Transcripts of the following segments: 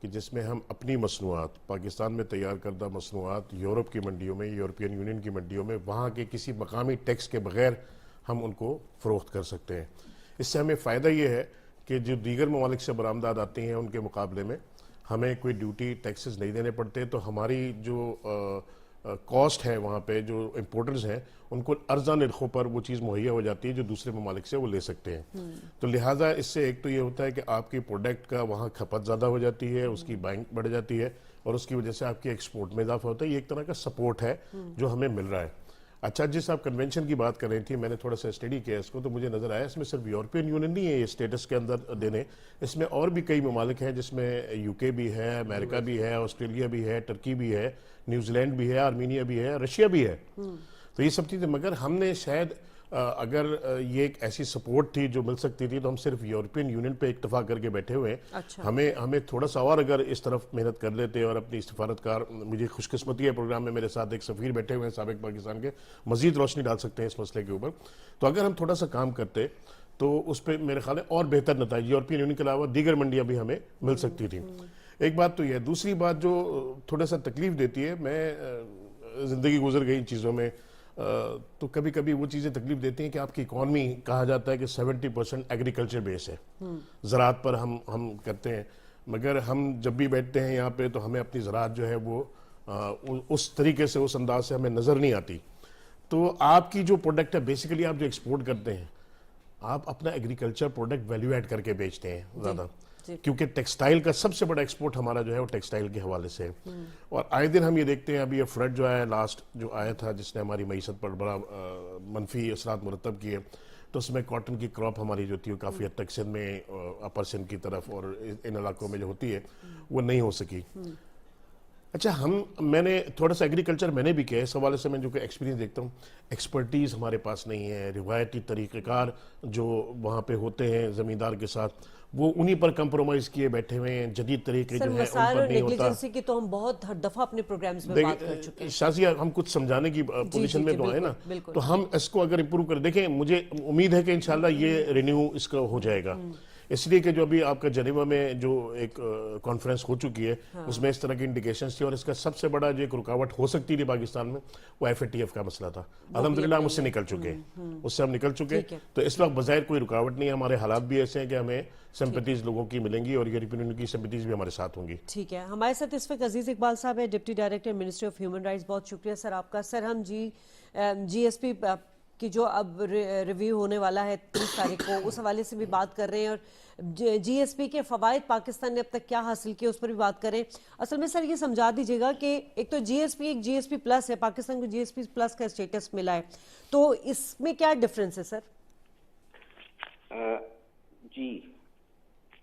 کہ جس میں ہم اپنی مصنوعات، پاکستان میں تیار کردہ مصنوعات یورپ کی منڈیوں میں، یورپین یونین کی منڈیوں میں وہاں کے کسی مقامی ٹیکس کے بغیر ہم ان کو فروخت کر سکتے ہیں. اس سے ہمیں فائدہ یہ ہے کہ جو دیگر ممالک سے برآمدات آتی ہیں ان کے مقابلے میں ہمیں کوئی ڈیوٹی ٹیکسز نہیں دینے پڑتے، تو ہماری جو کاسٹ ہے وہاں پہ جو امپورٹرز ہیں ان کو ارزاں نرخوں پر وہ چیز مہیا ہو جاتی ہے جو دوسرے ممالک سے وہ لے سکتے ہیں. تو لہٰذا اس سے ایک تو یہ ہوتا ہے کہ آپ کی پروڈکٹ کا وہاں کھپت زیادہ ہو جاتی ہے، اس کی بائنگ بڑھ جاتی ہے، اور اس کی وجہ سے آپ کی ایکسپورٹ میں اضافہ ہوتا ہے. یہ ایک طرح کا سپورٹ ہے جو ہمیں مل رہا ہے. اچھا، جس آپ کنونشن کی بات کر رہی تھی، میں نے تھوڑا سا اسٹڈی کیا اس کو، تو مجھے نظر آیا اس میں صرف یورپین یونین نہیں ہے یہ اسٹیٹس کے اندر دینے، اس میں اور بھی کئی ممالک ہیں جس میں یو کے بھی ہے، امریکہ بھی ہے، آسٹریلیا بھی ہے، ٹرکی بھی ہے، نیوزی لینڈ بھی ہے، آرمینیا بھی ہے، رشیا بھی ہے. تو یہ سب چیزیں، مگر ہم نے شاید اگر یہ ایک ایسی سپورٹ تھی جو مل سکتی تھی تو ہم صرف یورپین یونین پہ اکتفا کر کے بیٹھے ہوئے ہیں. ہمیں تھوڑا سا اور اگر اس طرف محنت کر لیتے اور اپنی سفارتکار، مجھے خوش قسمتی ہے پروگرام میں میرے ساتھ ایک سفیر بیٹھے ہوئے ہیں سابق پاکستان کے، مزید روشنی ڈال سکتے ہیں اس مسئلے کے اوپر. تو اگر ہم تھوڑا سا کام کرتے تو اس پہ میرے خیال ہے اور بہتر نتائج یورپین یونین کے علاوہ دیگر منڈیاں بھی ہمیں مل سکتی تھیں. ایک بات تو یہ ہے. دوسری بات جو تھوڑا سا تکلیف دیتی ہے، میں زندگی گزر گئی ان چیزوں میں، تو کبھی کبھی وہ چیزیں تکلیف دیتی ہیں کہ آپ کی اکانومی کہا جاتا ہے کہ 70% ایگریکلچر بیس ہے، زراعت پر ہم کرتے ہیں، مگر ہم جب بھی بیٹھتے ہیں یہاں پہ تو ہمیں اپنی زراعت جو ہے وہ اس طریقے سے، اس انداز سے ہمیں نظر نہیں آتی. تو آپ کی جو پروڈکٹ ہے بیسیکلی آپ جو ایکسپورٹ کرتے ہیں، آپ اپنا ایگریکلچر پروڈکٹ ویلیو ایڈ کر کے بیچتے ہیں زیادہ، کیونکہ ٹیکسٹائل کا سب سے بڑا ایکسپورٹ ہمارا جو ہے وہ ٹیکسٹائل کے حوالے سے ہے. اور آئے دن ہم یہ دیکھتے ہیں، ابھی یہ فلڈ جو آیا لاسٹ جو آیا تھا جس نے ہماری معیشت پر بڑا منفی اثرات مرتب کیے، تو اس میں کاٹن کی کراپ ہماری جو تھی وہ کافی حد تک سندھ میں، اپر سندھ کی طرف اور ان علاقوں میں جو ہوتی ہے وہ نہیں ہو سکی. اچھا، میں نے تھوڑا سا ایگریکلچر میں نے بھی کیا، اس حوالے سے میں جو کہ ایکسپیرینس دیکھتا ہوں، ایکسپرٹیز ہمارے پاس نہیں ہے. روایتی طریقہ کار جو وہاں پہ ہوتے ہیں زمیندار کے ساتھ، وہ انہی پر کمپرومائز کیے بیٹھے ہوئے ہیں. جدید طریقے جو ہے ان پر نہیں ہوتا. نیگلیجنسی کی تو ہم بہت ہر دفعہ اپنے پروگرامز میں بات کر چکے ہیں. شازیہ، ہم کچھ سمجھانے کی پوزیشن میں تو آئے نا، تو ہم اس کو اگر امپروو کر دیکھیں، مجھے امید ہے کہ انشاءاللہ یہ رینیو اس کا ہو جائے گا. اس لیے کہ جو ابھی آپ کا جنیوا میں جو ایک کانفرنس ہو چکی ہے اس میں اس طرح کی انڈیکیشنز تھی، اور اس کا سب سے بڑا جو ایک رکاوٹ ہو سکتی تھی پاکستان میں وہ FATF کا مسئلہ تھا. الحمدللہ ہم اس سے نکل چکے ہیں، اس سے ہم نکل چکے. تو اس وقت بظاہر کوئی رکاوٹ نہیں ہے. ہمارے حالات بھی ایسے ہیں کہ ہمیں سمپتیز لوگوں کی ملیں گی اور یورپین یونین کی سمپتیز بھی ہمارے ساتھ ہوں گی. ٹھیک ہے. ہمارے ساتھ اس وقت عزیز اقبال صاحب ہے، deputy director ministry of human rights. بہت شکریہ سر آپ کا. سر، ہم جی ایس پی کی جو اب ریویو ہونے والا ہے 30 تاریخ کو، اس حوالے سے بھی بات کر رہے ہیں، اور جی ایس پی کے فوائد پاکستان نے اب تک کیا حاصل کیے اس پر بھی بات کریں. اصل میں سر یہ سمجھا دیجیے گا کہ ایک تو جی ایس پی ایک جی ایس پی پلس ہے، پاکستان کو جی ایس پی پلس کا اسٹیٹس ملا ہے، تو اس میں کیا ڈفرینس ہے سر؟ جی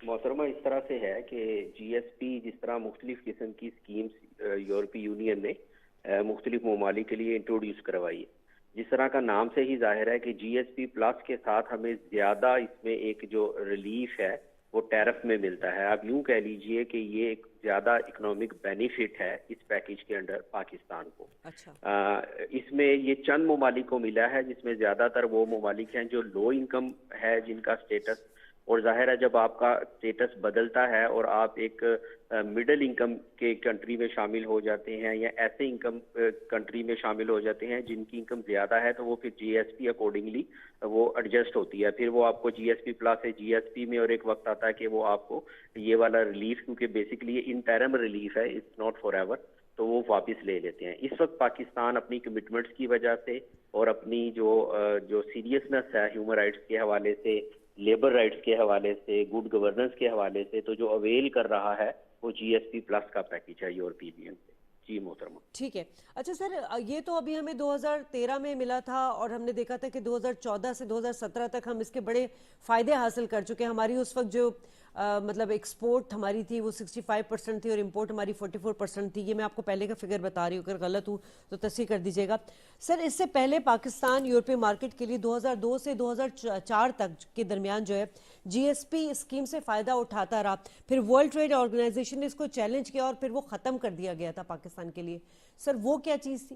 محترمہ، اس طرح سے ہے کہ جی ایس پی جس طرح مختلف قسم کی سکیمز یورپی یونین نے مختلف ممالک کے لیے انٹروڈیوس کروائی ہے، جس طرح کا نام سے ہی ظاہر ہے کہ جی ایس پی پلس کے ساتھ ہمیں زیادہ اس میں ایک جو ریلیف ہے وہ ٹیرف میں ملتا ہے. آپ یوں کہہ لیجئے کہ یہ ایک زیادہ اکنامک بینیفٹ ہے اس پیکیج کے انڈر پاکستان کو. اس میں یہ چند ممالک کو ملا ہے جس میں زیادہ تر وہ ممالک ہیں جو لو انکم ہے جن کا سٹیٹس، اور ظاہر ہے جب آپ کا سٹیٹس بدلتا ہے اور آپ ایک مڈل انکم کے کنٹری میں شامل ہو جاتے ہیں یا ایسے انکم کنٹری میں شامل ہو جاتے ہیں جن کی انکم زیادہ ہے، تو وہ پھر جی ایس پی اکارڈنگلی وہ ایڈجسٹ ہوتی ہے. پھر وہ آپ کو جی ایس پی پلس ہے، جی ایس پی میں، اور ایک وقت آتا ہے کہ وہ آپ کو یہ والا ریلیف، کیونکہ بیسکلی یہ انٹرم ریلیف ہے، اٹس ناٹ فار ایور، تو وہ واپس لے لیتے ہیں. اس وقت پاکستان اپنی کمٹمنٹس کی وجہ سے اور اپنی جو سیریسنس ہے ہیومن رائٹس کے حوالے سے، لیبر رائٹس کے حوالے سے، گڈ گورننس کے حوالے سے، تو جو اویل کر رہا ہے وہ جی ایس پی پلس کا پیکیج ہے یورپی یونین سے. جی محترمہ. ٹھیک ہے. اچھا سر، یہ تو ابھی ہمیں 2013 میں ملا تھا اور ہم نے دیکھا تھا کہ 2014 سے 2017 تک ہم اس کے بڑے فائدے حاصل کر چکے. ہماری اس وقت جو مطلب ایکسپورٹ ہماری تھی وہ 65% تھی اور امپورٹ ہماری 44% تھی. یہ میں آپ کو پہلے کا فگر بتا رہی ہوں، اگر غلط ہوں تو تصحیح کر دیجیے گا. سر، اس سے پہلے پاکستان یورپی مارکیٹ کے لیے 2002 سے 2004 تک کے درمیان جو ہے جی ایس پی اسکیم سے فائدہ اٹھاتا رہا. پھر ورلڈ ٹریڈ آرگنائزیشن نے اس کو چیلنج کیا اور پھر وہ ختم کر دیا گیا تھا پاکستان کے لیے. سر، وہ کیا چیز تھی؟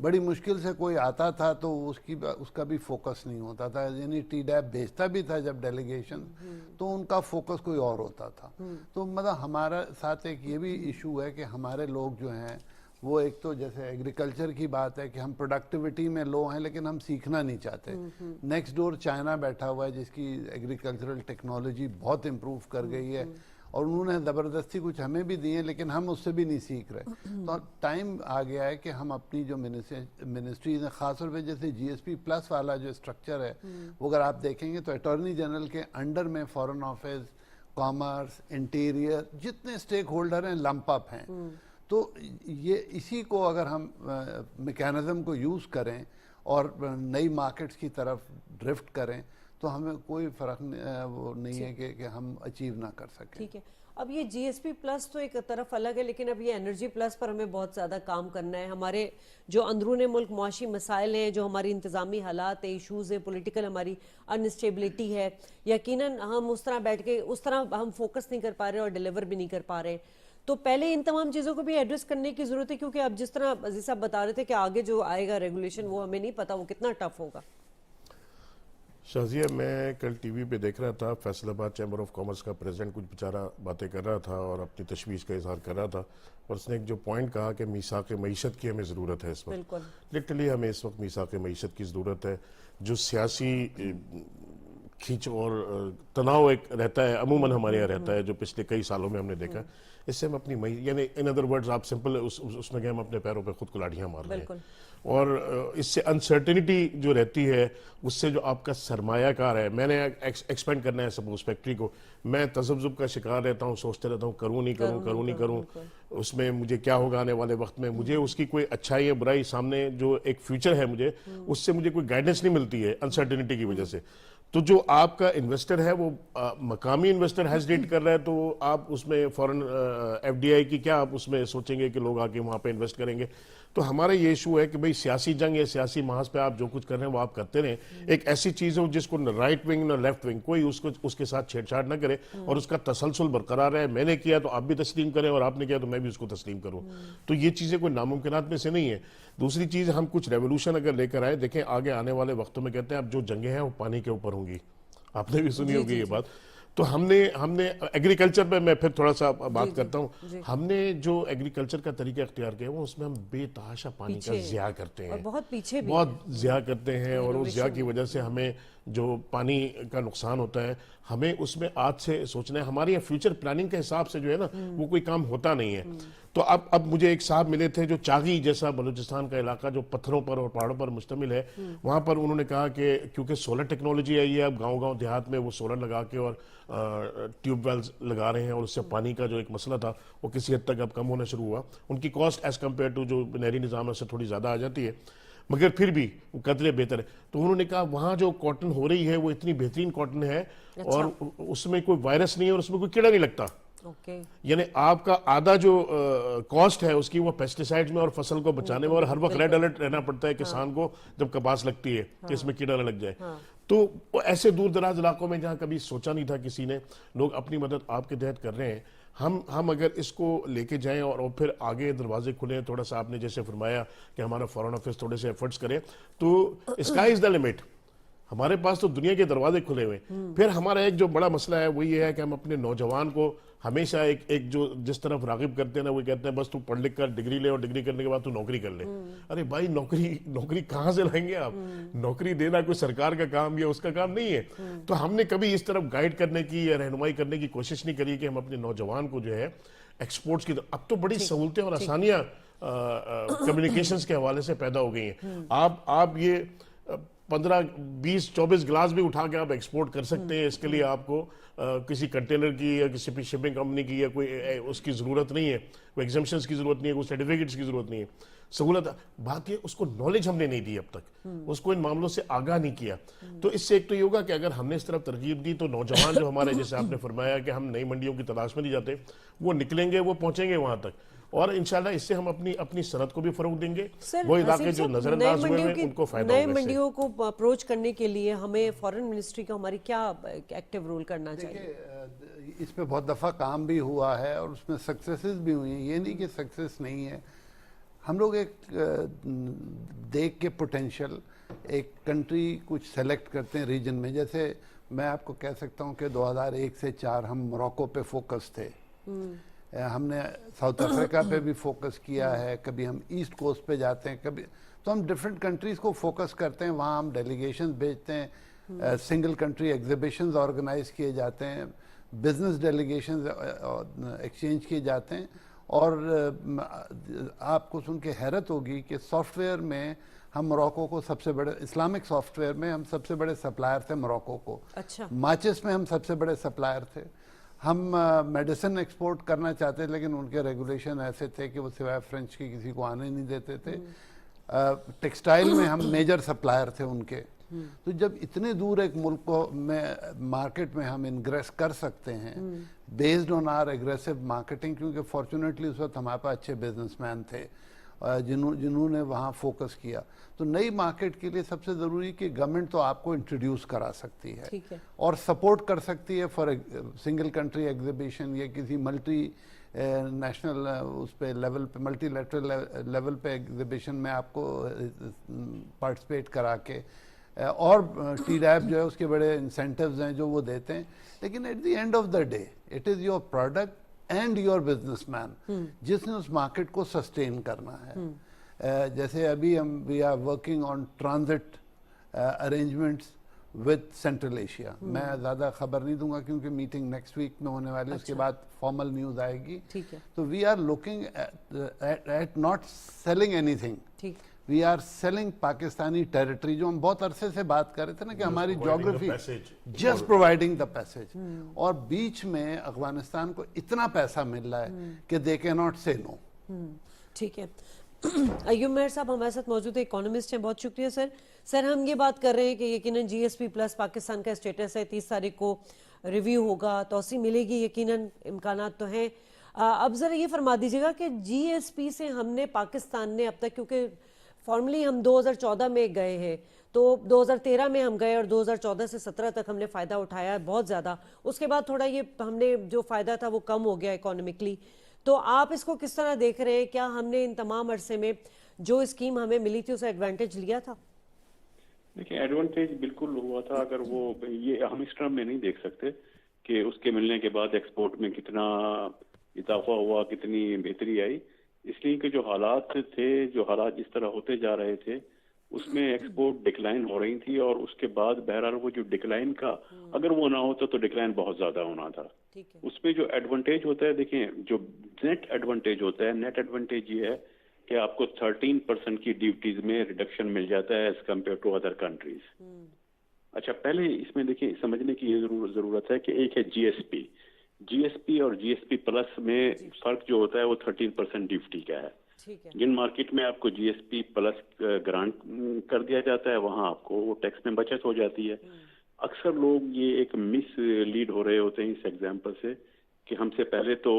بڑی مشکل سے کوئی آتا تھا تو اس کا بھی فوکس نہیں ہوتا تھا، یعنی ٹی ڈیپ بھیجتا بھی تھا جب ڈیلیگیشن تو ان کا فوکس کوئی اور ہوتا تھا. تو مطلب ہمارا ساتھ ایک یہ بھی ایشو ہے کہ ہمارے لوگ جو ہیں وہ ایک تو جیسے ایگریکلچر کی بات ہے کہ ہم پروڈکٹیوٹی میں لو ہیں لیکن ہم سیکھنا نہیں چاہتے. نیکسٹ ڈور چائنا بیٹھا ہوا ہے جس کی ایگریکلچرل ٹیکنالوجی بہت امپروو کر گئی ہے اور انہوں نے زبردستی کچھ ہمیں بھی دی ہیں لیکن ہم اس سے بھی نہیں سیکھ رہے. تو ٹائم آ گیا ہے کہ ہم اپنی جو منسٹریز ہیں، خاص طور پہ جیسے جی ایس پی پلس والا جو اسٹرکچر ہے وہ اگر آپ دیکھیں گے تو اٹارنی جنرل کے انڈر میں فارن آفیس، کامرس، انٹیریئر، جتنے اسٹیک ہولڈر ہیں لمپ اپ ہیں. تو یہ اسی کو اگر ہم میکینزم کو یوز کریں اور نئی مارکیٹس کی طرف ڈرفٹ کریں تو ہمیں کوئی فرق نہیں ہے کہ ہم اچیو نہ کر سکیں. ٹھیک ہے. اب یہ جی ایس پی پلس تو ایک طرف الگ ہے لیکن اب یہ انرجی پلس پر ہمیں بہت زیادہ کام کرنا ہے. ہمارے جو اندرون ملک معاشی مسائل ہیں، جو ہماری انتظامی حالات ہیں، ایشوز ہیں، پولیٹیکل ہماری انسٹیبلٹی ہے، یقیناً ہم اس طرح بیٹھ کے اس طرح ہم فوکس نہیں کر پا رہے اور ڈیلیور بھی نہیں کر پا رہے. تو پہلے ان تمام چیزوں کو بھی ایڈریس کرنے کی ضرورت ہے کیونکہ اب جس طرح عزیز صاحب بتا رہے تھے کہ آگے جو آئے گا ریگولیشن وہ ہمیں نہیں پتا وہ کتنا ٹف ہوگا. شازیہ، میں کل ٹی وی پہ دیکھ رہا تھا، فیصل آباد چیمبر آف کامرس کا پریزیڈنٹ کچھ بیچارہ باتیں کر رہا تھا اور اپنی تشویش کا اظہار کر رہا تھا اور اس نے ایک جو پوائنٹ کہا کہ میثاق معیشت کی ہمیں ضرورت ہے اس وقت. لٹرلی ہمیں اس وقت میثاق معیشت کی ضرورت ہے. جو سیاسی کھینچ اور تناؤ ایک رہتا ہے عموماً ہمارے یہاں رہتا ہے جو پچھلے کئی سالوں میں ہم نے دیکھا، اس سے ہم اپنی یعنی ان ادر ورڈز آپ سمپل اس میں کہ ہم اپنے پیروں پہ خود کلاڑیاں مار رہے ہیں. اور اس سے انسرٹنٹی جو رہتی ہے اس سے جو آپ کا سرمایہ کار ہے، میں نے ایکسپینڈ کرنا ہے سپوز فیکٹری کو، میں تذبذب کا شکار رہتا ہوں، سوچتے رہتا ہوں کروں نہیں کروں اس میں مجھے کیا ہوگا آنے والے وقت میں. مجھے اس کی کوئی اچھائی یا برائی سامنے جو ایک فیوچر ہے مجھے اس سے مجھے کوئی گائیڈنس نہیں ملتی ہے انسرٹنٹی کی وجہ سے. تو جو آپ کا انویسٹر ہے وہ مقامی انویسٹر ہیزیٹیٹ کر رہا ہے تو آپ اس میں فورن ایف ڈی آئی کی کیا آپ اس میں سوچیں گے کہ لوگ آ کے وہاں پہ انویسٹ کریں گے. تو ہمارا یہ ایشو ہے کہ بھئی سیاسی جنگ یا سیاسی محاذ پہ آپ جو کچھ کر رہے ہیں وہ آپ کرتے رہیں. ایک ایسی چیز ہو جس کو نہ رائٹ ونگ نہ لیفٹ ونگ کوئی اس کے ساتھ چھیڑ چھاڑ نہ کرے اور اس کا تسلسل برقرار رہے. میں نے کیا تو آپ بھی تسلیم کریں اور آپ نے کیا تو میں بھی اس کو تسلیم کروں. تو یہ چیزیں کوئی ناممکنات میں سے نہیں ہے. دوسری چیز، ہم کچھ ریولوشن اگر لے کر آئے، دیکھیں آگے آنے والے وقتوں میں کہتے ہیں اب جو جنگیں ہیں وہ پانی کے اوپر ہوں گی. آپ نے بھی سنی ہوگی یہ بات. تو ہم نے ایگریکلچر پہ میں پھر تھوڑا سا بات کرتا ہوں. ہم نے جو ایگریکلچر کا طریقہ اختیار کیا وہ اس میں ہم بے تحاشا پانی کا ضیاع کرتے ہیں، بہت پیچھے بھی بہت ضیاع کرتے ہیں اور اس ضیاع کی وجہ سے ہمیں جو پانی کا نقصان ہوتا ہے ہمیں اس میں آج سے سوچنا ہے. ہماری فیوچر پلاننگ کے حساب سے جو ہے نا وہ کوئی کام ہوتا نہیں ہے. تو اب مجھے ایک صاحب ملے تھے جو چاغی جیسا بلوچستان کا علاقہ جو پتھروں پر اور پہاڑوں پر مشتمل ہے، وہاں پر انہوں نے کہا کہ کیونکہ سولر ٹیکنالوجی آئی ہے اب گاؤں دیہات میں وہ سولر لگا کے اور ٹیوب ویلز لگا رہے ہیں اور اس سے پانی کا جو ایک مسئلہ تھا وہ کسی حد تک اب کم ہونا شروع ہوا. ان کی کاسٹ ایز کمپیئر ٹو جو نہری نظام ہے اس سے تھوڑی زیادہ آ جاتی ہے مگر پھر بھی قدرے بہتر ہے. تو انہوں نے کہا وہاں جو کاٹن ہو رہی ہے وہ اتنی بہترین کاٹن ہے اور اس میں کوئی وائرس نہیں ہے اور اس میں کوئی کیڑا نہیں لگتا. یعنی آپ کا آدھا جو کاسٹ ہے اس کی وہ پیسٹیسائڈز میں اور فصل کو بچانے میں اور ہر وقت ریڈ الرٹ رہنا پڑتا ہے کسان کو جب کپاس لگتی ہے کہ اس میں کیڑا نہ لگ جائے. تو ایسے دور دراز علاقوں میں جہاں کبھی سوچا نہیں تھا کسی نے، لوگ اپنی مدد آپ کے تحت کر رہے ہیں. ہم اگر اس کو لے کے جائیں اور پھر آگے دروازے کھلیں، تھوڑا سا آپ نے جیسے فرمایا کہ ہمارا فارن آفس تھوڑے سے ایفرٹس کریں تو اسکائی از دا لمٹ. ہمارے پاس تو دنیا کے دروازے کھلے ہوئے. پھر ہمارا ایک جو بڑا مسئلہ ہے وہ یہ ہے کہ ہم اپنے نوجوان کو ہمیشہ ایک جو جس طرف راغب کرتے ہیں نا وہ کہتے ہیں بس تو پڑھ لکھ کر ڈگری لے اور ڈگری کرنے کے بعد تو نوکری کر لے. ارے بھائی نوکری کہاں سے لائیں گے آپ؟ نوکری دینا کوئی سرکار کا کام یا اس کا کام نہیں ہے. تو ہم نے کبھی اس طرف گائیڈ کرنے کی یا رہنمائی کرنے کی کوشش نہیں کری کہ ہم اپنے نوجوان کو جو ہے ایکسپورٹس کی اب تو بڑی سہولتیں اور آسانیاں کمیونیکیشنز کے حوالے سے پیدا ہو گئی ہیں. آپ یہ 15-20-24 گلاس بھی اٹھا کے آپ ایکسپورٹ کر سکتے ہیں. اس کے لیے آپ کو کسی کنٹینر کی یا کسی شپنگ کمپنی کی یا کوئی اس کی ضرورت نہیں ہے، کوئی ایگزمپشنز کی ضرورت نہیں ہے، کوئی سرٹیفکیٹس کی ضرورت نہیں ہے. سہولت بات یہ اس کو نالج ہم نے نہیں دی اب تک، اس کو ان معاملوں سے آگاہ نہیں کیا. تو اس سے ایک تو یہ ہوگا کہ اگر ہم نے اس طرف ترغیب دی تو نوجوان جو ہمارے جیسے آپ نے فرمایا کہ ہم نئی منڈیوں کی تلاش میں نہیں جاتے، وہ نکلیں گے، وہ پہنچیں گے وہاں تک اور انشاءاللہ اس سے ہم اپنی صنعت کو بھی فروغ دیں گے. وہ علاقے جو نظر انداز ہوئے ہیں ان کو فائدہ ہوگا. نئے منڈیوں کو اپروچ کرنے کے لیے ہمیں فارن منسٹری کا ہماری کیا ایکٹیو رول کرنا چاہیے؟ اس پہ بہت دفعہ کام بھی ہوا ہے اور اس میں سکسیسز بھی ہوئی ہیں. یہ نہیں کہ سکسیس نہیں ہے. ہم لوگ ایک دیکھ کے پوٹینشیل ایک کنٹری کچھ سلیکٹ کرتے ہیں ریجن میں. جیسے میں آپ کو کہہ سکتا ہوں کہ 2001 سے 4 ہم موراکو پہ فوکس تھے, ہم نے ساؤتھ افریقہ پہ بھی فوکس کیا ہے, کبھی ہم ایسٹ کوسٹ پہ جاتے ہیں, کبھی تو ہم ڈفرینٹ کنٹریز کو فوکس کرتے ہیں, وہاں ہم ڈیلیگیشنز بھیجتے ہیں, سنگل کنٹری ایگزیبیشنز آرگنائز کیے جاتے ہیں, بزنس ڈیلیگیشنز ایکسچینج کیے جاتے ہیں. اور آپ کو سن کے حیرت ہوگی کہ سافٹ ویئر میں ہم موراکو کو سب سے بڑے, اسلامک سافٹ ویئر میں ہم سب سے بڑے سپلائر تھے موراکو کو. اچھا. ماچس میں ہم سب سے بڑے سپلائر تھے. ہم میڈیسن ایکسپورٹ کرنا چاہتے لیکن ان کے ریگولیشن ایسے تھے کہ وہ سوائے فرینچ کی کسی کو آنے نہیں دیتے تھے. ٹیکسٹائل میں ہم میجر سپلائر تھے ان کے. تو جب اتنے دور ایک ملک کو میں مارکیٹ میں ہم انگریس کر سکتے ہیں based on are aggressive marketing, کیونکہ فارچونیٹلی اس وقت ہمارے پاس اچھے بزنس مین تھے جنہوں نے وہاں فوکس کیا. تو نئی مارکیٹ کے لیے سب سے ضروری کہ گورنمنٹ تو آپ کو انٹروڈیوس کرا سکتی ہے اور سپورٹ کر سکتی ہے فار سنگل کنٹری ایگزیبیشن یا کسی ملٹی نیشنل اس پہ لیول پہ, ملٹی لیٹرل لیول پہ ایگزیبیشن میں آپ کو پارٹیسپیٹ کرا کے, اور ٹی ڈیب جو ہے اس کے بڑے انسینٹیوز ہیں جو وہ دیتے ہیں. لیکن at the end of the day it is your product and your businessman جس نے اس مارکیٹ کو سسٹین کرنا ہے. جیسے ابھی ہم we are working on transit arrangements with central Asia. میں زیادہ خبر نہیں دوں گا کیونکہ میٹنگ نیکسٹ ویک میں ہونے والی ہے, اس کے بعد فارمل نیوز آئے گی. تو we are looking at not selling anything, we are selling Pakistani territory, جو ہم بہت عرصے سے بات کر رہے تھے نا کہ ہماری geography, just providing the passage. اور بیچ میں افغانستان کو اتنا پیسہ مل رہا ہے کہ دے کے ناٹ سے نو. ٹھیک ہے. ایوب مہر صاحب ہمارے ساتھ موجود ہے, اکانومسٹ ہیں. بہت شکریہ سر. سر ہم یہ بات کر رہے ہیں کہ یقیناً جی ایس پی پلس پاکستان کا اسٹیٹس ہے, 30 تاریخ کو ریویو ہوگا, توسیع ملے گی, یقیناً امکانات تو ہیں. اب ذرا یہ فرما دیجیے گا کہ جی ایس پی سے ہم نے پاکستان نے اب تک, کیونکہ فارملی ہم 2014 میں گئے ہیں, تو 2013 میں ہم گئے اور 2014 سے 17 تک ہم نے فائدہ اٹھایا بہت زیادہ. اس کے بعد تھوڑا یہ ہم نے جو فائدہ تھا وہ کم ہو گیا اکانومکلی. تو آپ اس کو کس طرح دیکھ رہے ہیں؟ کیا ہم نے ان تمام عرصے میں جو اسکیم ہمیں ملی تھی اسے ایڈوانٹیج لیا تھا؟ دیکھیں ایڈوانٹیج بالکل ہوا تھا. اگر وہ یہ ہم اس ٹرم میں نہیں دیکھ سکتے کہ اس کے ملنے کے بعد ایکسپورٹ میں کتنا اضافہ ہوا, کتنی بہتری آئی, اس لیے کہ جو حالات تھے, جو حالات جس طرح ہوتے جا رہے تھے اس میں ایکسپورٹ ڈکلائن ہو رہی تھی. اور اس کے بعد بہرحال وہ جو ڈکلائن کا اگر وہ نہ ہوتا تو ڈکلائن بہت زیادہ ہونا تھا. اس میں جو ایڈوانٹیج ہوتا ہے, دیکھیں جو نیٹ ایڈوانٹیج ہوتا ہے, نیٹ ایڈوانٹیج یہ ہے کہ آپ کو 13% کی ڈیوٹیز میں ریڈکشن مل جاتا ہے as compared to other countries. اچھا پہلے اس میں دیکھیں سمجھنے کی یہ ضرورت ہے کہ ایک ہے جی ایس پی, جی ایس پی اور جی ایس پی پلس میں فرق جو ہوتا ہے وہ 13% ڈیوٹی کا ہے. جن مارکیٹ میں آپ کو جی ایس پی پلس گرانٹ کر دیا جاتا ہے وہاں آپ کو وہ ٹیکس میں بچت ہو جاتی ہے. اکثر لوگ یہ ایک مس لیڈ ہو رہے ہوتے ہیں اس ایگزامپل سے کہ ہم سے پہلے تو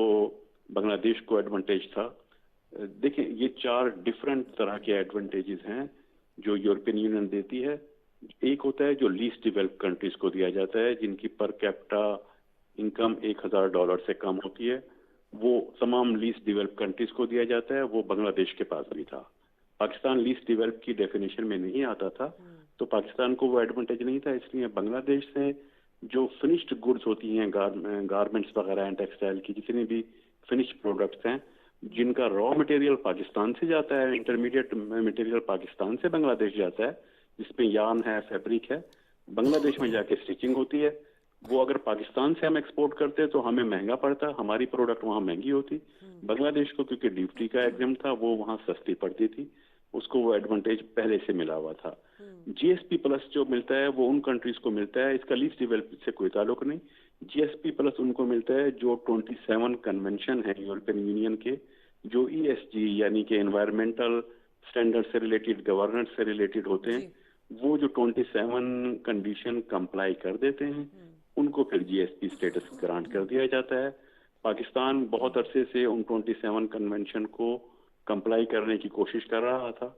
بنگلہ دیش کو ایڈوانٹیج تھا. دیکھیں یہ 4 ڈفرینٹ طرح کے ایڈوانٹیجز ہیں جو یورپین یونین دیتی ہے. ایک ہوتا ہے جو لیسٹ ڈیولپ کنٹریز کو دیا جاتا ہے جن کی پر کیپٹا انکم $1,000 سے کم ہوتی ہے, وہ تمام لیسٹ ڈیولپ کنٹریز کو دیا جاتا ہے. وہ بنگلہ دیش کے پاس بھی تھا. پاکستان لیسٹ ڈیولپ کی ڈیفینیشن میں نہیں آتا تھا تو پاکستان کو وہ ایڈوانٹیج نہیں تھا. اس لیے بنگلہ دیش سے جو فنشڈ گڈز ہوتی ہیں, گارمنٹس وغیرہ ہیں, ٹیکسٹائل کی جتنی بھی فنشڈ پروڈکٹس ہیں جن کا را مٹیریل پاکستان سے جاتا ہے, انٹرمیڈیٹ مٹیریل پاکستان سے بنگلہ دیش جاتا ہے, جس میں یارن ہے, فیبرک ہے, بنگلہ دیش میں جا کے اسٹیچنگ ہوتی ہے. وہ اگر پاکستان سے ہم ایکسپورٹ کرتے تو ہمیں مہنگا پڑتا, ہماری پروڈکٹ وہاں مہنگی ہوتی. بنگلہ دیش کو کیونکہ ڈیوٹی کا ایگزم تھا وہ وہاں سستی پڑتی تھی, اس کو وہ ایڈوانٹیج پہلے سے ملا ہوا تھا. جی ایس پی پلس جو ملتا ہے وہ ان کنٹریز کو ملتا ہے, اس کا لیسٹ ڈیولپ سے کوئی تعلق نہیں. جی ایس پی پلس ان کو ملتا ہے جو 27 کنونشن ہے یورپین یونین کے, جو ای ایس جی یعنی کہ انوائرمنٹل اسٹینڈرڈ سے ریلیٹڈ, گورننس سے ریلیٹڈ ہوتے ہیں. وہ جو 27 کنڈیشن کمپلائی کر دیتے ہیں ان کو پھر جی ایس پی اسٹیٹس گرانٹ کر دیا جاتا ہے. پاکستان بہت عرصے سے ان 27 کنونشن کو کمپلائی کرنے کی کوشش کر رہا تھا.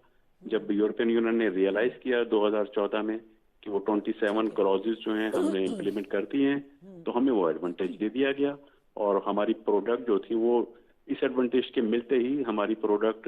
جب یورپین یونین نے ریئلائز کیا 2014 میں کہ وہ 27 کلوزز جو ہیں ہم نے امپلیمنٹ کر دی ہیں تو ہمیں وہ ایڈوانٹیج دے دیا گیا, اور ہماری پروڈکٹ جو تھی وہ اس ایڈوانٹیج کے ملتے ہی ہماری پروڈکٹ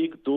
1-2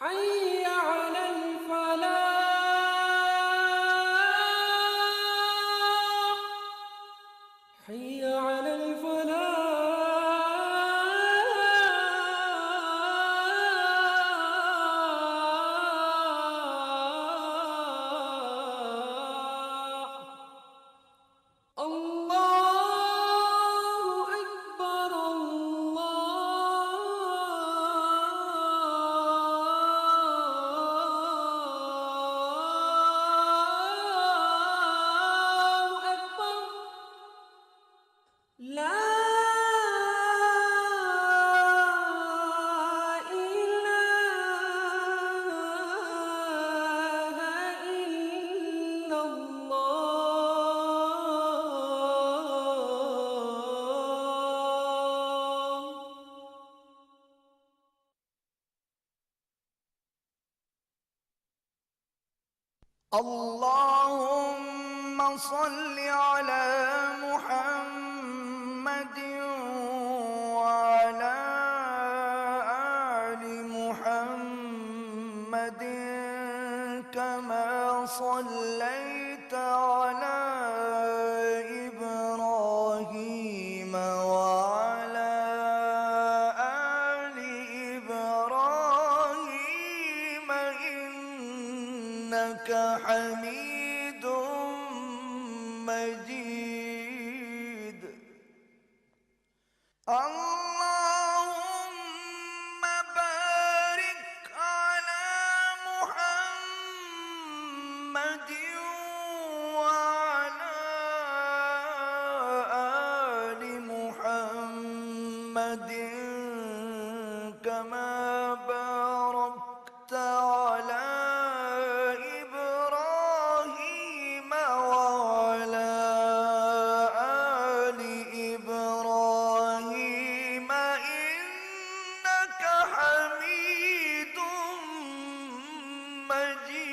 حي على الفلاح، حي على الفلاح. الله أكبر، الله أكبر، لا إله إلا الله. اللهم صل على محمد وعلى آل محمد كما صليت على إبراهيم وعلى آل إبراهيم إنك حميد مجيد. اللهم بارك على محمد محمد كما باركت على إبراهيم وعلى آل إبراهيم إنك حميد مجيد.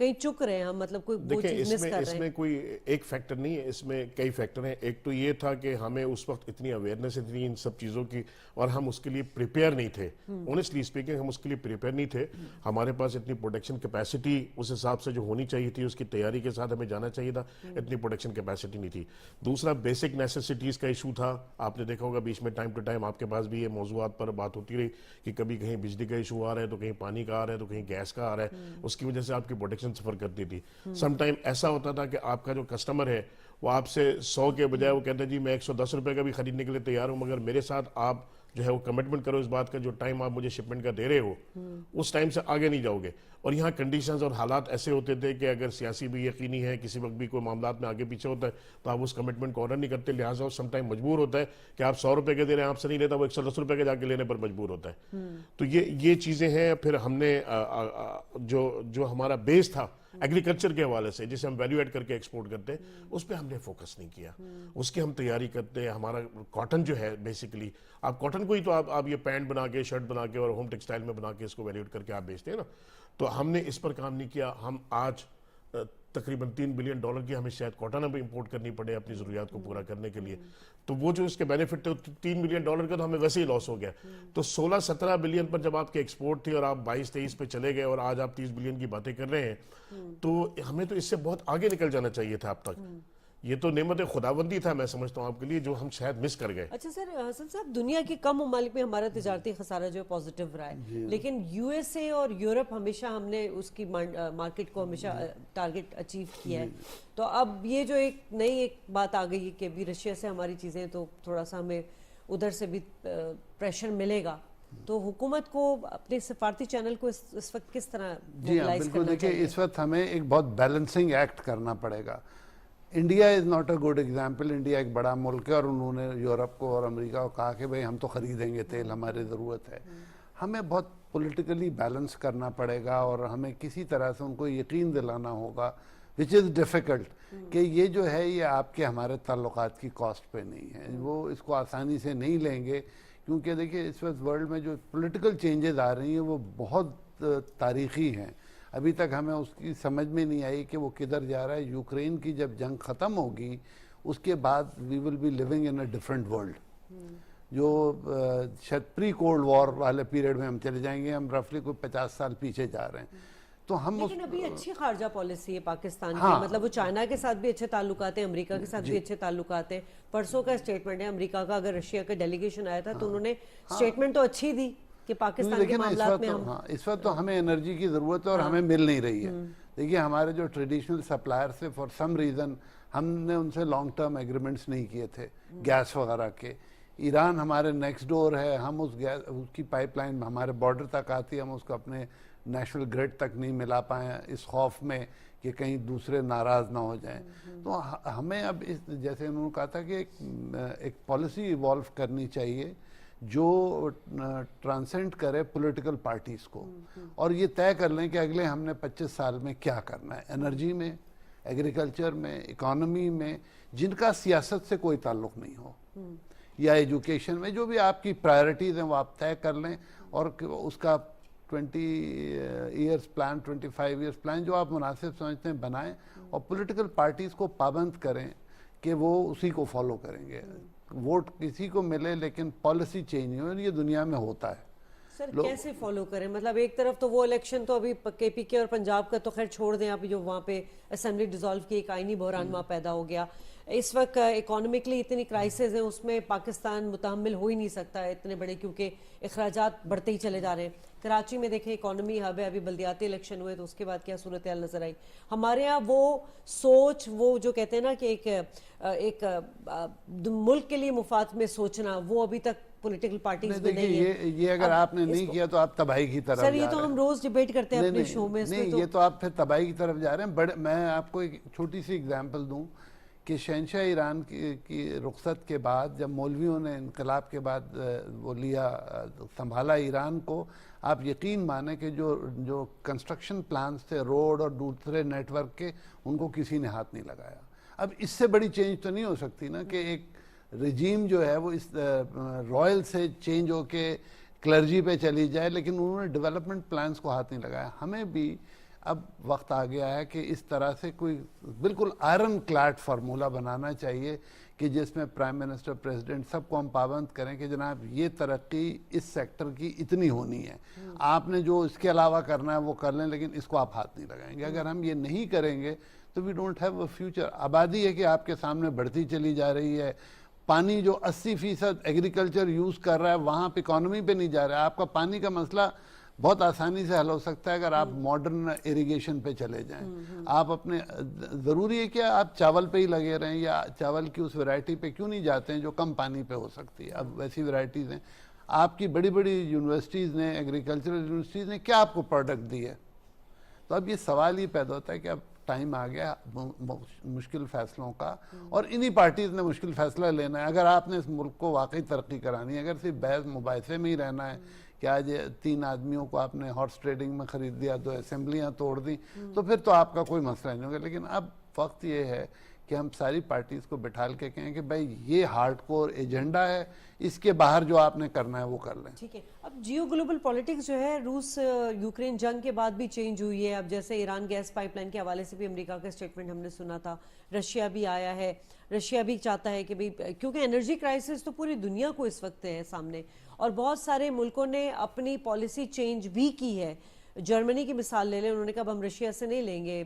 کہیں چک رہے ہیں ہم, مطلب کوئی وہ دیکھیں چیز مس کر رہے ہیں؟ اس میں کوئی ایک فیکٹر نہیں ہے, اس میں کئی فیکٹر ہیں. ایک تو یہ تھا کہ ہمیں اس وقت اتنی اویئرنیس اتنی ان سب چیزوں کی, اور ہم اس کے لیے پریپیئر نہیں تھے. اونیسٹلی اسپیکنگ ہم اس کے لیے پریپیئر نہیں تھے. ہمارے پاس اتنی پروڈکشن کیپیسٹی اس حساب سے جو ہونی چاہیے تھی, اس کی تیاری کے ساتھ ہمیں جانا چاہیے تھا, اتنی پروڈکشن کیپیسٹی نہیں تھی. دوسرا بیسک نیسیسٹیز کا ایشو تھا. آپ نے دیکھا ہوگا بیچ میں ٹائم ٹو ٹائم آپ کے پاس بھی یہ موضوعات پر بات ہوتی رہی کہ کبھی کہیں بجلی کا ایشو آ رہا ہے, تو کہیں پانی کا آ رہا ہے, تو کہیں گیس کا آ رہا ہے. اس کی وجہ سے آپ کی پروڈکشن سفر کرتی تھی. سم ٹائم ایسا ہوتا تھا کہ آپ کا جو کسٹمر ہے وہ آپ سے 100 کے بجائے وہ کہتے ہیں جی میں 110 روپے کا بھی خریدنے کے لیے تیار ہوں, مگر میرے ساتھ آپ جو ہے وہ کمٹمنٹ کرو اس بات کا, جو ٹائم آپ مجھے شپمنٹ کا دے رہے ہو اس ٹائم سے آگے نہیں جاؤ گے. اور یہاں کنڈیشنز اور حالات ایسے ہوتے تھے کہ اگر سیاسی بھی یقینی ہے, کسی وقت بھی کوئی معاملات میں آگے پیچھے ہوتا ہے, تو آپ اس کمٹمنٹ کو آنر نہیں کرتے. لہٰذا وہ سم ٹائم مجبور ہوتا ہے کہ آپ 100 روپے کے دے رہے ہیں, آپ سے نہیں لیتا, وہ 110 روپے کے جا کے لینے پر مجبور ہوتا ہے. تو یہ چیزیں ہیں. پھر ہم نے جو ہمارا بیس تھا ایگریکلچر کے حوالے سے, جسے ہم ویلیو ایڈ کر کے ایکسپورٹ کرتے ہیں, اس پہ ہم نے فوکس نہیں کیا. اس کی ہم تیاری کرتے ہیں. ہمارا کاٹن جو ہے بیسیکلی, آپ کاٹن کو ہی تو آپ یہ پینٹ بنا کے, شرٹ بنا کے اور ہوم ٹیکسٹائل میں بنا کے اس کو ویلیو ایڈ کر کے آپ بیچتے ہیں نا. تو ہم نے اس پر کام نہیں کیا. ہم آج تقریباً $3 بلین کی ہمیں شاید کاٹن اب امپورٹ کرنی پڑے اپنی ضروریات کو پورا کرنے کے لیے. تو وہ جو اس کے بینیفٹ تھے $3 بلین کا, تو ہمیں ویسے ہی لاس ہو گیا. تو 16-17 بلین پر جب آپ کے ایکسپورٹ تھی اور آپ 22-23 پہ چلے گئے اور آج آپ 30 بلین کی باتیں کر رہے ہیں, تو ہمیں تو اس سے بہت آگے نکل جانا چاہیے تھا اب تک. یہ تو نعمت خداوندی تھا میں سمجھتا ہوں آپ کے لیے, جو ہم شاید مس کر گئے. اچھا سر, حسن صاحب, دنیا کے کم ممالک میں ہمارا تجارتی خسارہ جو ہے پازیٹیو رہا ہے, لیکن یو ایس اے اور یورپ ہمیشہ ہم نے اس کی مارکیٹ کو ہمیشہ ٹارگٹ اچیو کیا ہے. تو اب یہ جو ایک نئی ایک بات آ گئی کہ بھی رشیا سے ہماری چیزیں, تو تھوڑا سا ہمیں ادھر سے بھی پریشر ملے گا. تو حکومت کو اپنے سفارتی چینل کو اس وقت کس طرح موبلائز کرنا چاہیے؟ دیکھیں اس وقت ہمیں ایک بہت بیلنسنگ ایکٹ کرنا پڑے گا. India is not a good example. India ایک بڑا ملک ہے اور انہوں نے یورپ کو اور امریکہ کو کہا کہ بھئی ہم تو خریدیں گے تیل, ہماری ضرورت ہے. ہمیں بہت پولیٹیکلی بیلنس کرنا پڑے گا اور ہمیں کسی طرح سے ان کو یقین دلانا ہوگا, وچ از ڈیفیکلٹ, کہ یہ جو ہے یہ آپ کے ہمارے تعلقات کی کاسٹ پہ نہیں ہے. وہ اس کو آسانی سے نہیں لیں گے, کیونکہ دیکھیں اس وقت ورلڈ میں جو پولیٹیکل چینجز آ رہی ہیں وہ بہت تاریخی ہیں. ابھی تک ہمیں اس کی سمجھ میں نہیں آئی کہ وہ کدھر جا رہا ہے. یوکرین کی جب جنگ ختم ہوگی اس کے بعد we will be living in a different world, جو شاید پری کولڈ وار والے پیریڈ میں ہم چلے جائیں گے. ہم رفلی کوئی 50 سال پیچھے جا رہے ہیں. تو ہم لیکن ابھی اچھی خارجہ پالیسی ہے پاکستان کی, مطلب وہ چائنا کے ساتھ بھی اچھے تعلقات ہیں, امریکہ کے ساتھ بھی اچھے تعلقات ہیں. پرسوں کا اسٹیٹمنٹ ہے امریکہ کا, اگر رشیا کا ڈیلیگیشن آیا تھا تو انہوں نے اسٹیٹمنٹ تو اچھی دی کہ پاکستان کے معاملات میں ہم اس وقت تو ہمیں انرجی کی ضرورت ہے اور ہمیں مل نہیں رہی ہے. دیکھیے ہمارے جو ٹریڈیشنل سپلائر سے فار سم ریزن ہم نے ان سے لانگ ٹرم ایگریمنٹس نہیں کیے تھے گیس وغیرہ کے. ایران ہمارے نیکسٹ ڈور ہے, ہم اس کی پائپ لائن ہمارے بارڈر تک آتی ہے, ہم اس کو اپنے نیشنل گریڈ تک نہیں ملا پائے اس خوف میں کہ کہیں دوسرے ناراض نہ ہو جائیں. تو ہمیں اب جیسے انہوں نے کہا تھا کہ ایک پالیسی ایوالو کرنی چاہیے جو ٹرانسینڈ کرے پولیٹیکل پارٹیز کو, اور یہ طے کر لیں کہ اگلے ہم نے 25 سال میں کیا کرنا ہے, انرجی میں, ایگریکلچر میں, اکانومی میں, جن کا سیاست سے کوئی تعلق نہیں ہو, یا ایجوکیشن میں. جو بھی آپ کی پرائرٹیز ہیں وہ آپ طے کر لیں, اور اس کا 20 ایئرس پلان, 25 ایئرس پلان جو آپ مناسب سمجھتے ہیں بنائیں, اور پولیٹیکل پارٹیز کو پابند کریں کہ وہ اسی کو فالو کریں گے. ووٹ کسی کو ملے لیکن پالیسی چینج نہیں ہو, اور یہ دنیا میں ہوتا ہے. سر کیسے فالو کریں؟ مطلب ایک طرف تو وہ الیکشن تو ابھی کے پی کے اور پنجاب کا تو خیر چھوڑ دیں آپ, جو وہاں پہ اسمبلی ڈیزالو کی, ایک آئینی بحران وہاں پیدا ہو گیا. اس وقت اکانومکلی اتنی کرائسز ہیں, اس میں پاکستان متحمل ہو ہی نہیں سکتا ہے اتنے بڑے, کیونکہ اخراجات بڑھتے ہی چلے جا رہے ہیں. کراچی میں دیکھیں اکانومی ہب ہے, ابھی بلدیاتی الیکشن ہوئے تو اس کے بعد کیا صورتحال نظر آئی. ہمارے ہاں وہ سوچ, وہ جو کہتے ہیں نا کہ ایک ملک کے لیے مفاد میں سوچنا, وہ ابھی تک پولیٹیکل پارٹیز میں نہیں ہے. یہ اگر آپ نے نہیں کیا تو آپ تباہی کی طرف جا رہے ہیں. سر یہ تو ہم روز ڈیبیٹ کرتے ہیں اپنے شو میں. نہیں, یہ تو آپ پھر تباہی کی طرف جا رہے ہیں. میں آپ کو ایک چھوٹی سی اگزامپل دوں کہ شہنشاہ ایران کی رخصت کے بعد جب مولویوں نے انقلاب کے بعد وہ لیا, سنبھالا ایران کو, آپ یقین مانیں کہ جو کنسٹرکشن پلانز تھے روڈ اور دوسرے نیٹ ورک کے, ان کو کسی نے ہاتھ نہیں لگایا. اب اس سے بڑی چینج تو نہیں ہو سکتی نا کہ ایک رجیم جو ہے وہ اس رائل سے چینج ہو کے کلرجی پہ چلی جائے, لیکن انہوں نے ڈیولپمنٹ پلانز کو ہاتھ نہیں لگایا. ہمیں بھی اب وقت آ گیا ہے کہ اس طرح سے کوئی بالکل آئرن کلیڈ فارمولہ بنانا چاہیے کہ جس میں پرائم منسٹر پریزیڈنٹ سب کو ہم پابند کریں کہ جناب یہ ترقی اس سیکٹر کی اتنی ہونی ہے, آپ نے جو اس کے علاوہ کرنا ہے وہ کر لیں, لیکن اس کو آپ ہاتھ نہیں لگائیں گے. اگر ہم یہ نہیں کریں گے تو we don't have a future. آبادی ہے کہ آپ کے سامنے بڑھتی چلی جا رہی ہے, پانی جو 80% ایگریکلچر یوز کر رہا ہے وہاں پہ اکانومی پہ نہیں جا رہا ہے. آپ کا پانی کا مسئلہ بہت آسانی سے حل ہو سکتا ہے اگر آپ ماڈرن ایریگیشن پہ چلے جائیں. آپ اپنے ضروری ہے کہ آپ چاول پہ ہی لگے رہیں, یا چاول کی اس ویرائٹی پہ کیوں نہیں جاتے ہیں جو کم پانی پہ ہو سکتی ہے. اب ویسی ویرائٹیز ہیں. آپ کی بڑی بڑی یونیورسٹیز نے, ایگریکلچرل یونیورسٹیز نے کیا آپ کو پروڈکٹ دی ہے؟ تو اب یہ سوال ہی پیدا ہوتا ہے کہ اب ٹائم آ گیا مشکل فیصلوں کا, اور انہی پارٹیز نے مشکل فیصلہ لینا ہے. اگر آپ نے اس ملک کو واقعی ترقی کرانی ہے, اگر صرف بحث مباحثے میں ہی رہنا ہے کہ آج 3 آدمیوں کو آپ نے ہارس ٹریڈنگ میں خرید دیا, 2 اسمبلیاں توڑ دیں, تو پھر تو آپ کا کوئی مسئلہ نہیں ہوگا. لیکن اب وقت یہ ہے کہ ہم ساری پارٹیز کو بٹھال کے کہیں کہ بھائی یہ ہارڈ کور ایجنڈا ہے, اس کے باہر جو آپ نے کرنا ہے وہ کر لیں. ٹھیک ہے. اب جیو گلوبل پالیٹکس جو ہے روس یوکرین جنگ کے بعد بھی چینج ہوئی ہے. اب جیسے ایران گیس پائپ لائن کے حوالے سے بھی امریکہ کا اسٹیٹمنٹ ہم نے سنا تھا, رشیا بھی آیا ہے. رشیا بھی چاہتا ہے کہ بھئی کیونکہ انرجی کرائسس تو پوری دنیا کو اس وقت ہے سامنے, اور بہت سارے ملکوں نے اپنی پالیسی چینج بھی کی ہے. جرمنی کی مثال لے لیں, انہوں نے کہا اب ہم رشیا سے نہیں لیں گے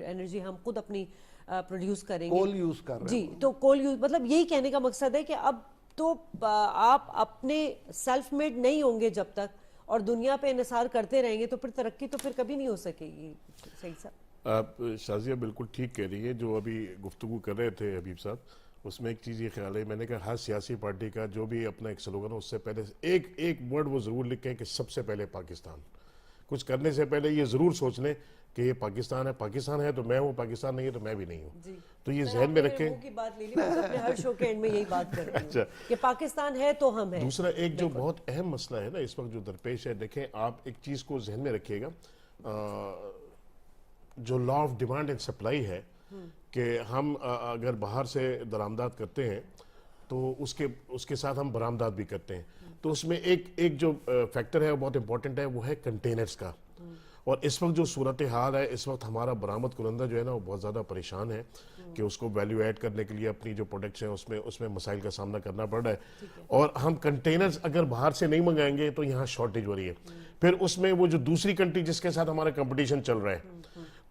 انرجی, ہم خود اپنی پروڈیوس کریں گے. کول یوز کر رہے جی, تو کول یوز, مطلب یہی کہنے کا مقصد ہے کہ اب تو آپ اپنے سیلف میڈ نہیں ہوں گے جب تک, اور دنیا پہ انحصار کرتے رہیں گے تو پھر ترقی تو پھر کبھی نہیں ہو سکے گی. صحیح صاحب, آپ شازیہ بالکل ٹھیک کہہ رہی ہے. جو ابھی گفتگو کر رہے تھے حبیب صاحب, اس میں ایک چیز یہ خیال ہے, میں نے کہا ہر سیاسی پارٹی کا جو بھی اپنا ایک سلوگن ہو اس سے پہلے ایک ورڈ وہ ضرور لکھیں کہ سب سے پہلے پاکستان. کچھ کرنے سے پہلے یہ ضرور سوچ لیں کہ یہ پاکستان ہے تو میں ہوں, پاکستان نہیں ہے تو میں بھی نہیں ہوں. تو یہ ذہن میں رکھیں. ہر شو کے اینڈ میں یہی بات کر رہی ہوں کہ پاکستان ہے تو ہم ہیں. دوسرا ایک جو بہت اہم مسئلہ ہے نا اس وقت جو درپیش ہے, دیکھیں آپ ایک چیز کو ذہن میں رکھیے گا, جو law of demand and supply ہے کہ ہم اگر باہر سے درآمدات کرتے ہیں تو اس کے ساتھ ہم برآمدات بھی کرتے ہیں. تو اس میں ایک جو فیکٹر ہے وہ بہت امپورٹنٹ ہے, وہ ہے کنٹینرز کا. اور اس وقت جو صورتحال ہے, اس وقت ہمارا برآمد کنندہ جو ہے نا وہ بہت زیادہ پریشان ہے کہ اس کو ویلیو ایڈ کرنے کے لیے اپنی جو پروڈکٹس ہیں اس میں مسائل کا سامنا کرنا پڑ رہا ہے. اور ہم کنٹینرز اگر باہر سے نہیں منگائیں گے تو یہاں شارٹیج ہو رہی ہے. پھر اس میں وہ جو دوسری کنٹری جس کے ساتھ ہمارا کمپٹیشن چل رہا ہے,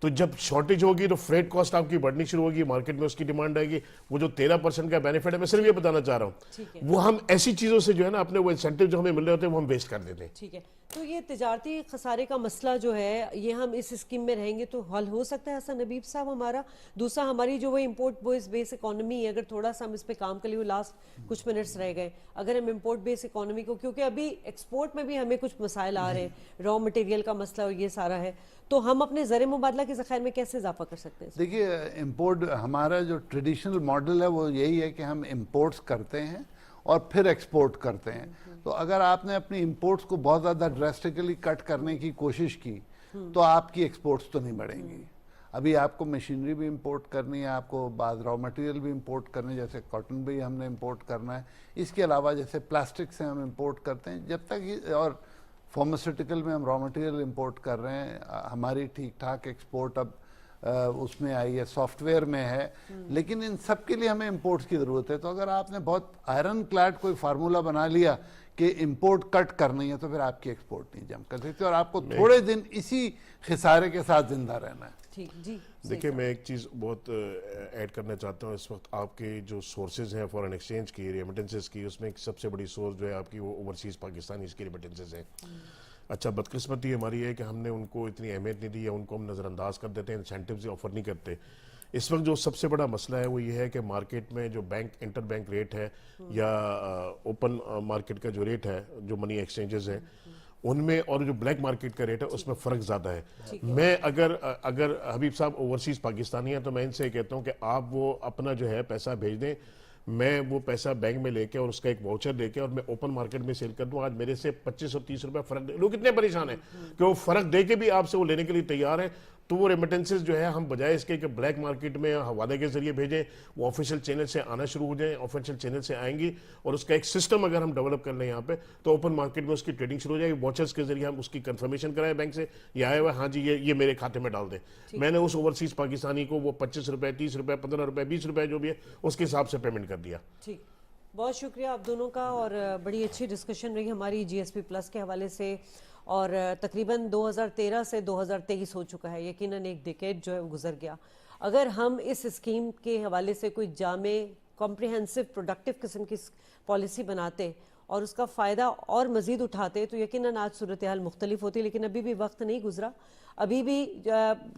تو جب شارٹیج ہوگی تو فریٹ کاسٹ آپ کی بڑھنی شروع ہوگی, مارکیٹ میں اس کی ڈیمانڈ آئے گی. وہ جو 13% کا بینیفٹ ہے, میں صرف یہ بتانا چاہ رہا ہوں, وہ ہم ایسی چیزوں سے جو ہے نا اپنے وہ انسینٹیو جو ہمیں مل رہے ہوتے ہیں وہ ہم ویسٹ کر دیتے ہیں. ٹھیک ہے. تو یہ تجارتی خسارے کا مسئلہ جو ہے یہ ہم اس اسکیم میں رہیں گے تو حل ہو سکتا ہے حسن حبیب صاحب ہمارا. دوسرا ہماری جو وہ امپورٹ بیس اکانومی ہے, اگر تھوڑا سا ہم اس پہ کام کر لیے, لاسٹ کچھ منٹس رہ گئے, اگر ہم امپورٹ بیس اکانومی کو, کیونکہ ابھی ایکسپورٹ میں بھی ہمیں کچھ مسائل آ رہے ہیں, را مٹیریل کا مسئلہ اور یہ سارا ہے, تو ہم اپنے زر مبادلہ کے ذخائر میں کیسے اضافہ کر سکتے ہیں؟ دیکھیے امپورٹ, ہمارا جو ٹریڈیشنل ماڈل ہے وہ یہی ہے کہ ہم امپورٹس کرتے ہیں اور پھر ایکسپورٹ کرتے ہیں. تو اگر آپ نے اپنی امپورٹس کو بہت زیادہ ڈریسٹیکلی کٹ کرنے کی کوشش کی تو آپ کی ایکسپورٹس تو نہیں بڑھیں گی. ابھی آپ کو مشینری بھی امپورٹ کرنی ہے, آپ کو بعض را مٹیریل بھی امپورٹ کرنی ہے, جیسے کاٹن بھی ہم نے امپورٹ کرنا ہے. اس کے علاوہ جیسے پلاسٹک سے ہم امپورٹ کرتے ہیں, جب تک اور فارماسیوٹیکل میں ہم را مٹیریل امپورٹ کر رہے ہیں. ہماری ٹھیک ٹھاک ایکسپورٹ اب اس میں آئی ہے, سافٹ ویئر میں ہے, لیکن ان سب کے لیے ہمیں امپورٹس کی ضرورت ہے. تو اگر آپ نے بہت آئرن کلیڈ کوئی فارمولہ بنا لیا کہ امپورٹ کٹ کرنی ہے تو پھر آپ کی ایکسپورٹ نہیں جم کر سکتے, اور آپ کو تھوڑے دن اسی خسارے کے ساتھ زندہ رہنا ہے. جی دیکھیں, میں ایک چیز بہت ایڈ کرنا چاہتا ہوں. اس وقت آپ کے جو سورسز ہیں فارن ایکسچینج کی, ریمیٹنسز کی, اس میں ایک سب سے بڑی سورس جو ہے آپ کی وہ اوورسیز پاکستانی اس کی ریمیٹنسز ہیں. اچھا, بدقسمتی ہماری ہے کہ ہم نے ان کو اتنی اہمیت نہیں دی, یا ان کو ہم نظر انداز کر دیتے ہیں, انسینٹیوز آفر نہیں کرتے. اس وقت جو سب سے بڑا مسئلہ ہے وہ یہ ہے کہ مارکیٹ میں جو انٹر بینک ریٹ ہے یا اوپن مارکیٹ کا جو ریٹ ہے, جو منی ایکسچینجز ہیں ان میں, اور جو بلیک مارکیٹ کا ریٹ ہے اس میں فرق زیادہ ہے. میں اگر حبیب صاحب اوورسیز پاکستانی ہیں تو میں ان سے کہتا ہوں کہ آپ وہ اپنا جو ہے پیسہ بھیج دیں, میں وہ پیسہ بینک میں لے کے اور اس کا ایک واؤچر لے کے اور میں اوپن مارکیٹ میں سیل کر دوں. آج میرے سے 25 اور 30 روپے فرق, لوگ اتنے پریشان ہیں کہ وہ فرق دے کے بھی آپ سے وہ لینے کے لیے تیار ہیں. تو وہ ریمیٹنسز جو ہے ہم بجائے اس کے کہ بلیک مارکیٹ میں حوالے کے ذریعے بھیجیں، وہ آفیشیل چینل سے آنا شروع ہو جائیں، آفیشیل چینل سے آئیں گی، اور اس کا ایک سسٹم اگر ہم ڈیولپ کر لیں یہاں پہ تو اوپن مارکیٹ میں اس کی ٹریڈنگ شروع ہو جائے گی. واچرز کے ذریعے ہم اس کی کنفرمیشن کرائیں بینک سے، یہ آیا ہوا ہے ہاں جی یہ میرے کھاتے میں ڈال دیں. میں نے اس اوورسیز پاکستانی کو وہ 25 روپے 30 روپے 15 روپے 20 روپے جو بھی ہے اس کے حساب سے پیمنٹ کر دیا. ٹھیک، بہت شکریہ آپ دونوں کا، اور بڑی اچھی ڈسکشن رہی ہماری جی ایس پی پلس کے حوالے سے. اور تقریباً 2013 سے 2023 ہو چکا ہے، یقیناً ایک ڈیکیڈ جو ہے وہ گزر گیا. اگر ہم اس اسکیم کے حوالے سے کوئی جامع کمپریہنسو پروڈکٹیو قسم کی پالیسی بناتے اور اس کا فائدہ اور مزید اٹھاتے تو یقیناً آج صورتحال مختلف ہوتی. لیکن ابھی بھی وقت نہیں گزرا، ابھی بھی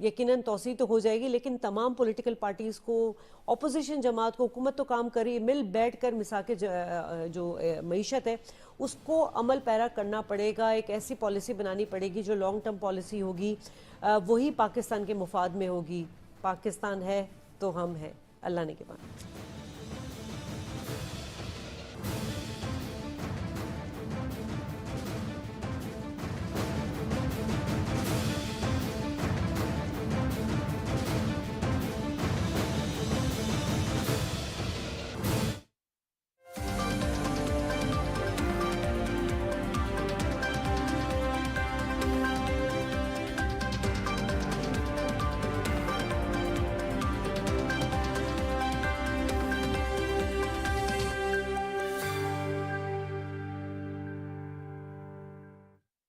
یقیناً توسیع تو ہو جائے گی، لیکن تمام پولیٹیکل پارٹیز کو، اپوزیشن جماعت کو، حکومت تو کام کری، مل بیٹھ کر مساک جو معیشت ہے اس کو عمل پیرا کرنا پڑے گا. ایک ایسی پالیسی بنانی پڑے گی جو لانگ ٹرم پالیسی ہوگی، وہی پاکستان کے مفاد میں ہوگی. پاکستان ہے تو ہم ہیں. اللہ نے کے بعد.